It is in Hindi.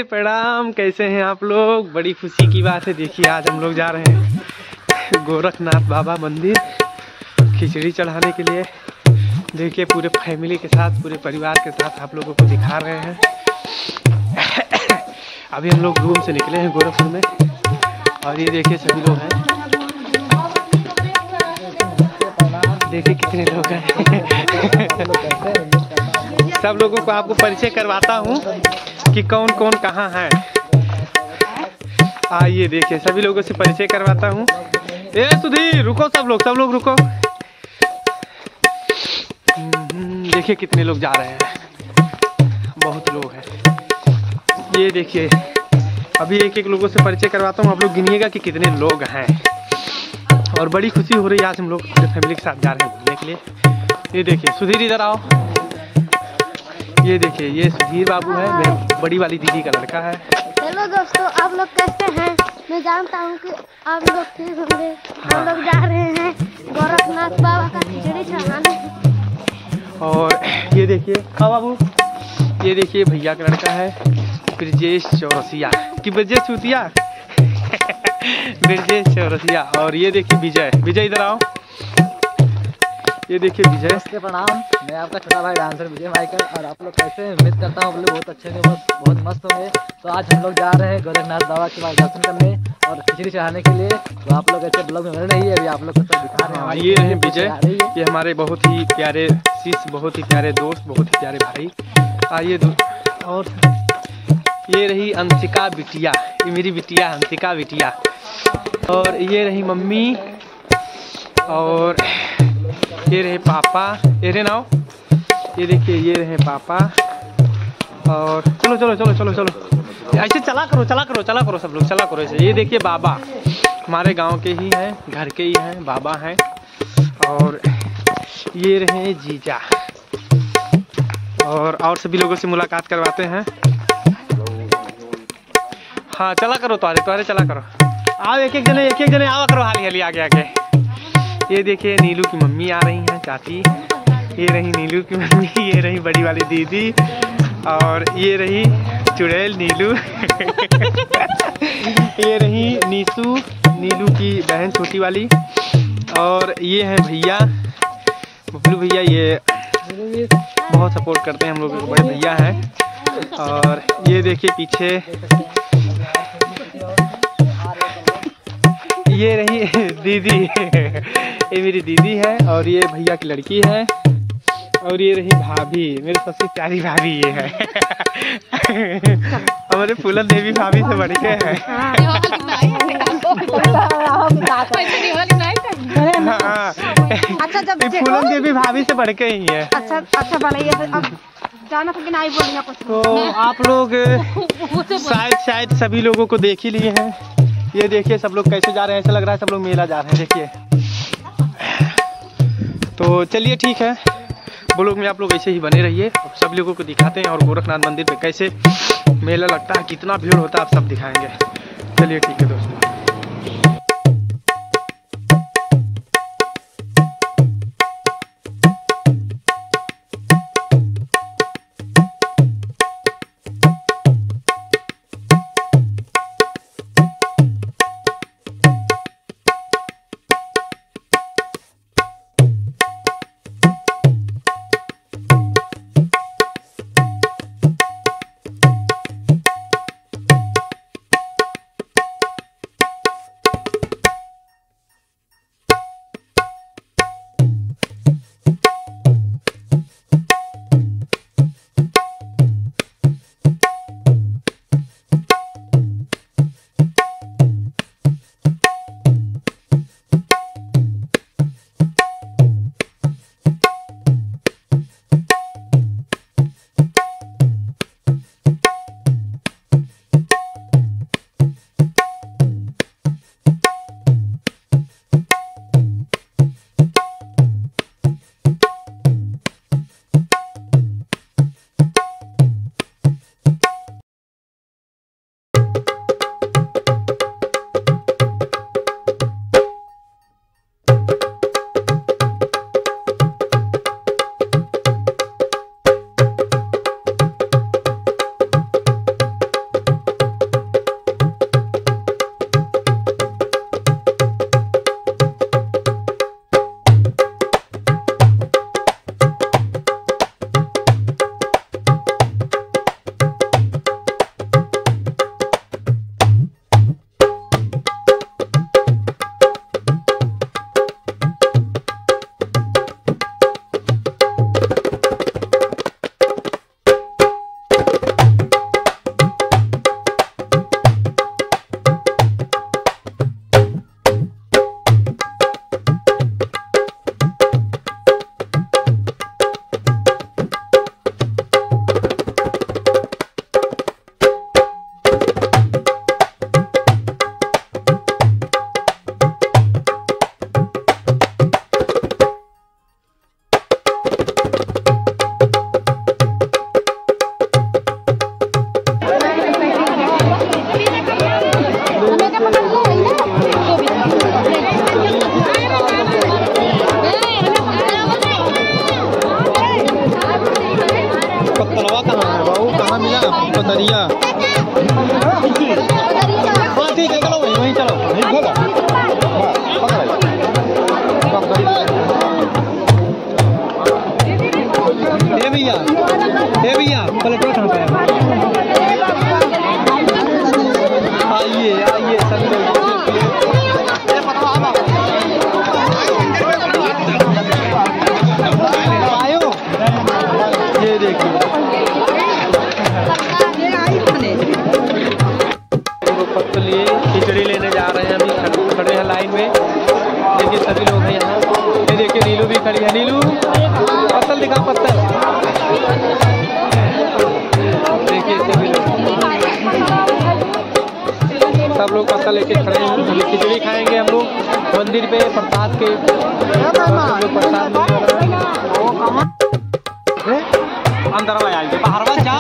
प्रणाम। कैसे हैं आप लोग? बड़ी खुशी की बात है। देखिए आज हम लोग जा रहे हैं गोरखनाथ बाबा मंदिर खिचड़ी चढ़ाने के लिए। देखिए पूरे फैमिली के साथ, पूरे परिवार के साथ आप लोगों को दिखा रहे हैं। अभी हम लोग रूम से निकले हैं गोरखपुर में और ये देखिए सभी लोग हैं। देखिए कितने लोग हैं। सब लोगों को आपको परिचय करवाता हूँ कि कौन कौन कहाँ है। आइए देखिए सभी लोगों से परिचय करवाता हूँ। ए सुधीर रुको, सब लोग रुको। देखिए कितने लोग जा रहे हैं, बहुत लोग हैं। ये देखिए अभी एक एक लोगों से परिचय करवाता हूँ, आप लोग गिनिएगा कि कितने लोग हैं। और बड़ी खुशी हो रही है, आज हम लोग पूरे फैमिली के साथ जा रहे हैं घूमने के लिए। ये देखिए सुधीर इधर आओ। ये देखिए ये सुधीर बाबू है, मेरी बड़ी वाली दीदी का लड़का है। हेलो दोस्तों, आप लोग कैसे हैं? मैं जानता हूँ कि आप लोग ठीक होंगे। हम लोग जा रहे हैं गोरखनाथ बाबा का खिचड़ी चढ़ाने। और ये देखिए हाँ बाबू, ये देखिए भैया का लड़का है ब्रजेश चौरसिया कि ब्रजेश चूतिया ब्रजेश चौरसिया। और ये देखिए विजय इधर आओ। ये देखिए विजय। नमस्ते प्रणाम, मैं आपका छोटा भाई डांसर विजय माइकल। और आप लोग कैसे हैं? उम्मीद करता हूँ आप लोग बहुत अच्छे होंगे, बहुत मस्त होंगे। तो आज हम लोग जा रहे हैं गोरखनाथ बाबा के पास दर्शन करने और खिचड़ी चढ़ाने के लिए। तो आप लोग ऐसे ब्लॉग में बने रहिए, अभी आप लोग को सब दिखा रहे हैं। ये हैं विजय, ये हमारे बहुत ही प्यारे शिष्य, बहुत ही प्यारे दोस्त, बहुत ही प्यारे भाई। आइए और ये रही अंशिका बिटिया, ये मेरी बिटिया अंशिका बिटिया। और ये रही मम्मी और ये रहे पापा। ये रहे नाव। ये देखिए ये रहे पापा। और चलो चलो चलो चलो चलो ऐसे चला करो सब लोग चला करो ऐसे। ये देखिए बाबा हमारे गांव के ही हैं, घर के ही हैं, बाबा हैं। और ये रहे जीजा। और सभी लोगों से मुलाकात करवाते हैं। हाँ चला करो, तुम्हारे चला करो। आओ एक एक जने आओ करो, हाली आगे। ये देखिए नीलू की मम्मी आ रही हैं, चाची। ये रही नीलू की मम्मी, ये रही बड़ी वाली दीदी और ये रही चुड़ैल नीलू। ये रही नीलू की बहन छोटी वाली। और ये हैं भैया बबलू भैया, ये बहुत सपोर्ट करते हैं हम लोग, बड़े भैया हैं। और ये देखिए पीछे ये रही दीदी ये मेरी दीदी है और ये भैया की लड़की है। और ये रही भाभी, मेरी सबसे प्यारी भाभी ये है। हमारे फूलन देवी भाभी से बढ़ के है। अच्छा जब फूलन देवी भाभी से बढ़ के ही है। अच्छा भले ये अब जाना था कि नहीं बोलना कुछ। तो आप लोग शायद सभी लोगों को देख ही लिए हैं। ये देखिए सब लोग कैसे जा रहे हैं, ऐसा लग रहा है सब लोग मेला जा रहे हैं। देखिए तो चलिए ठीक है, ब्लॉग में आप लोग ऐसे ही बने रहिए, सब लोगों को दिखाते हैं। और गोरखनाथ मंदिर पे कैसे मेला लगता है, कितना भीड़ होता है, आप सब दिखाएंगे। चलिए ठीक है दोस्तों। पतरिया। हाँ ठीक है, चलो वहीं चलो। ए भैया पलटो कहाँ पे है? आइए आइए सभी लोग। आयो ये देखिए पत्तली खिचड़ी लेने जा रहे हैं। अभी खड़े हैं लाइन में। देखिए सभी लोग हैं यहाँ। ये देखिए नीलू भी खड़ी है। नीलू पत्तल दिखा, पत्तल देखिए सभी लोग, सब लोग पत्तल लेके खड़े हैं। अभी खिचड़ी खाएंगे हम लोग मंदिर पे प्रसाद के। प्रसाद अंदर बाहर जा।